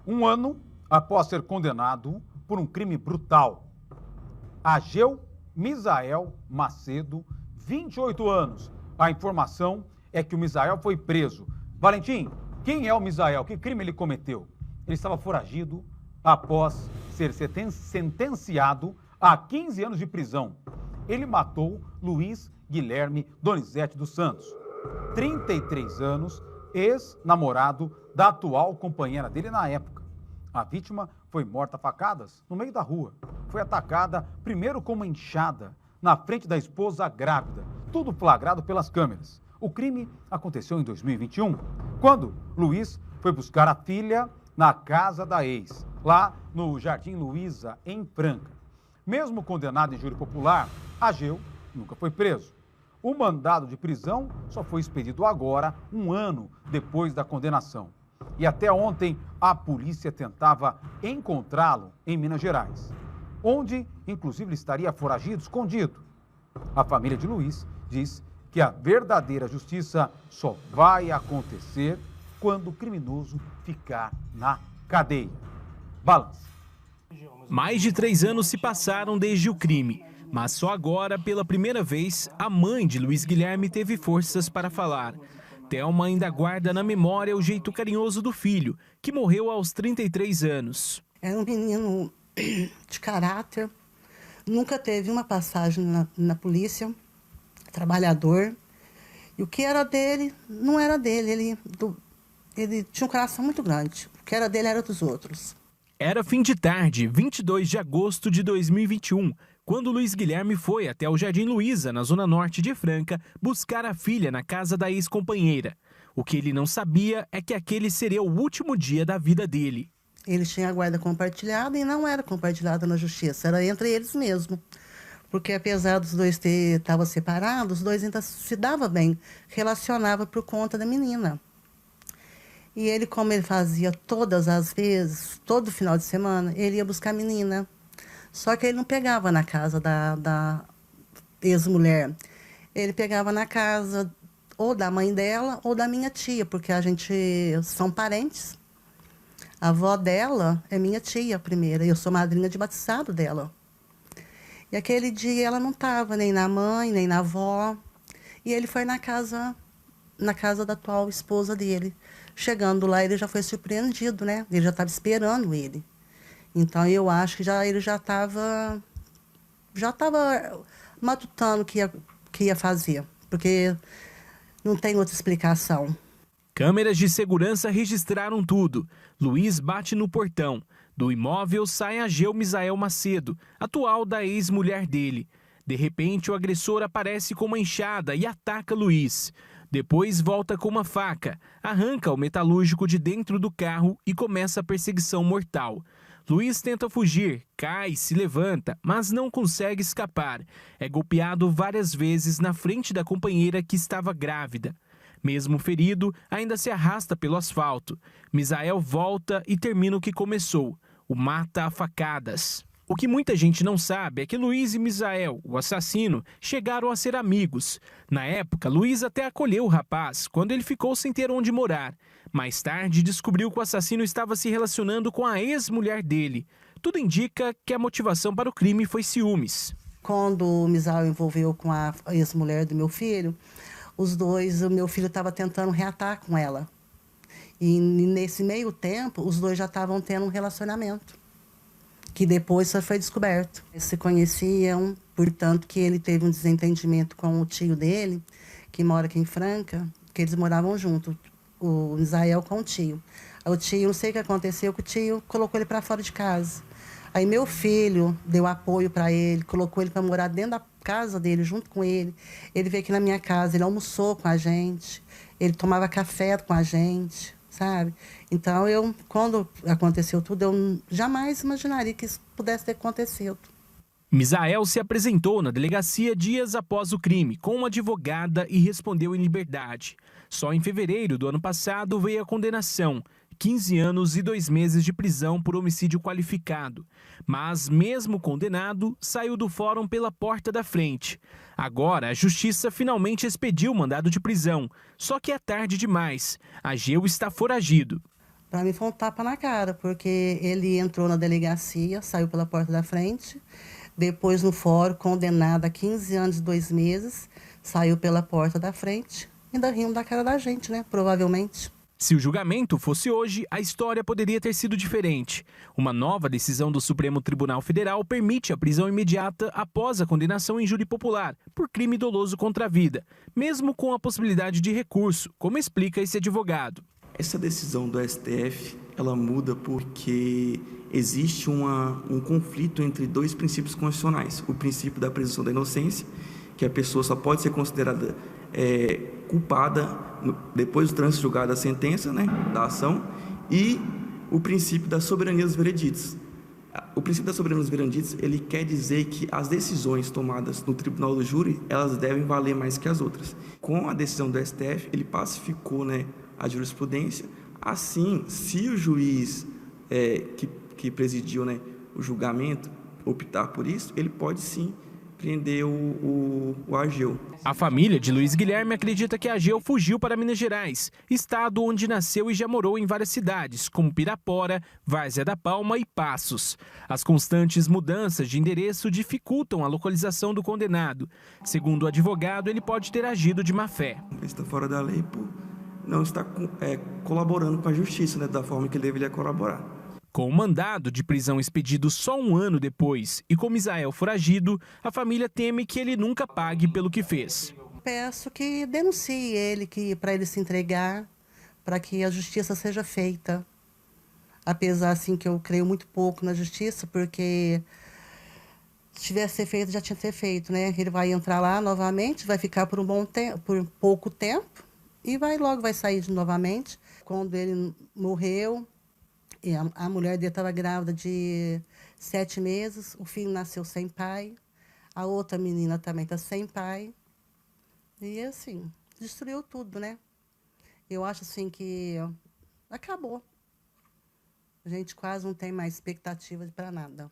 Um ano após ser condenado por um crime brutal. Ageu Misael Macedo, 28 anos. A informação é que o Misael foi preso. Valentim, quem é o Misael? Que crime ele cometeu? Ele estava foragido após ser sentenciado a 15 anos de prisão. Ele matou Luiz Guilherme Donizete dos Santos, 33 anos, ex-namorado da atual companheira dele na época. A vítima foi morta a facadas no meio da rua. Foi atacada primeiro com uma enxada na frente da esposa grávida, tudo flagrado pelas câmeras. O crime aconteceu em 2021, quando Luiz foi buscar a filha na casa da ex, lá no Jardim Luiza, em Franca. Mesmo condenado em júri popular, Ageu nunca foi preso. O mandado de prisão só foi expedido agora, um ano depois da condenação. E até ontem, a polícia tentava encontrá-lo em Minas Gerais, onde, inclusive, ele estaria foragido, escondido. A família de Luiz diz que a verdadeira justiça só vai acontecer quando o criminoso ficar na cadeia. Balança. Mais de 3 anos se passaram desde o crime, mas só agora, pela primeira vez, a mãe de Luiz Guilherme teve forças para falar. Thelma ainda guarda na memória o jeito carinhoso do filho, que morreu aos 33 anos. Era um menino de caráter, nunca teve uma passagem na polícia, trabalhador. E o que era dele, não era dele, ele tinha um coração muito grande. O que era dele era dos outros. Era fim de tarde, 22 de agosto de 2021, quando Luiz Guilherme foi até o Jardim Luiza, na zona norte de Franca, buscar a filha na casa da ex-companheira. O que ele não sabia é que aquele seria o último dia da vida dele. Eles tinham a guarda compartilhada e não era compartilhada na justiça, era entre eles mesmo. Porque apesar dos dois estavam separados, os dois ainda se davam bem, relacionavam por conta da menina. E ele, como ele fazia todas as vezes, todo final de semana, ele ia buscar a menina. Só que ele não pegava na casa da ex-mulher. Ele pegava na casa ou da mãe dela ou da minha tia, porque a gente são parentes. A avó dela é minha tia primeira, eu sou madrinha de batizado dela. E aquele dia ela não estava nem na mãe, nem na avó. E ele foi na casa da atual esposa dele. Chegando lá, ele já foi surpreendido, né? Ele já estava esperando ele. Então, eu acho que ele já estava matutando o que ia fazer, porque não tem outra explicação. Câmeras de segurança registraram tudo. Luiz bate no portão. Do imóvel sai Ageu Misael Macedo, atual da ex-mulher dele. De repente, o agressor aparece com uma enxada e ataca Luiz. Depois volta com uma faca, arranca o metalúrgico de dentro do carro e começa a perseguição mortal. Luiz tenta fugir, cai, se levanta, mas não consegue escapar. É golpeado várias vezes na frente da companheira que estava grávida. Mesmo ferido, ainda se arrasta pelo asfalto. Misael volta e termina o que começou, o mata a facadas. O que muita gente não sabe é que Luiz e Misael, o assassino, chegaram a ser amigos. Na época, Luiz até acolheu o rapaz, quando ele ficou sem ter onde morar. Mais tarde, descobriu que o assassino estava se relacionando com a ex-mulher dele. Tudo indica que a motivação para o crime foi ciúmes. Quando o Misael envolveu com a ex-mulher do meu filho, os dois, o meu filho estava tentando reatar com ela. E nesse meio tempo, os dois já estavam tendo um relacionamento, que depois só foi descoberto. Eles se conheciam, portanto que ele teve um desentendimento com o tio dele, que mora aqui em Franca, que eles moravam juntos, o Misael com o tio. O tio, não sei o que aconteceu, que o tio colocou ele para fora de casa. Aí meu filho deu apoio para ele, colocou ele para morar dentro da casa dele, junto com ele. Ele veio aqui na minha casa, ele almoçou com a gente, ele tomava café com a gente, sabe? Então, quando aconteceu tudo, eu jamais imaginaria que isso pudesse ter acontecido. Misael se apresentou na delegacia dias após o crime, com uma advogada e respondeu em liberdade. Só em fevereiro do ano passado veio a condenação, 15 anos e 2 meses de prisão por homicídio qualificado. Mas, mesmo condenado, saiu do fórum pela porta da frente. Agora, a justiça finalmente expediu o mandado de prisão, só que é tarde demais. Ageu está foragido. Para mim foi um tapa na cara, porque ele entrou na delegacia, saiu pela porta da frente, depois no fórum, condenado a 15 anos e 2 meses, saiu pela porta da frente, ainda riam da cara da gente, né? Provavelmente. Se o julgamento fosse hoje, a história poderia ter sido diferente. Uma nova decisão do Supremo Tribunal Federal permite a prisão imediata após a condenação em júri popular por crime doloso contra a vida, mesmo com a possibilidade de recurso, como explica esse advogado. Essa decisão do STF, ela muda porque existe um conflito entre 2 princípios constitucionais. O princípio da presunção da inocência, que a pessoa só pode ser considerada culpada depois do trânsito julgado da sentença, né, da ação, e o princípio da soberania dos vereditos. O princípio da soberania dos vereditos, ele quer dizer que as decisões tomadas no tribunal do júri, elas devem valer mais que as outras. Com a decisão do STF, ele pacificou, né, a jurisprudência. Assim, se o juiz que presidiu, né, o julgamento optar por isso, ele pode sim prender o Ageu. A família de Luiz Guilherme acredita que Ageu fugiu para Minas Gerais, estado onde nasceu e já morou em várias cidades, como Pirapora, Várzea da Palma e Passos. As constantes mudanças de endereço dificultam a localização do condenado. Segundo o advogado, ele pode ter agido de má fé. Ele está fora da lei por não estar colaborando com a justiça, né, da forma que ele deveria colaborar. Com o mandado de prisão expedido só 1 ano depois e com Misael foragido, a família teme que ele nunca pague pelo que fez. Peço que denuncie ele, para ele se entregar, para que a justiça seja feita. Apesar assim, que eu creio muito pouco na justiça, porque se tivesse ser feito, já tinha que ter feito, né? Ele vai entrar lá novamente, vai ficar por por pouco tempo e logo vai sair novamente. Quando ele morreu, e a mulher dele estava grávida de 7 meses, o filho nasceu sem pai, a outra menina também está sem pai. E assim, destruiu tudo, né? Eu acho assim que acabou. A gente quase não tem mais expectativa para nada.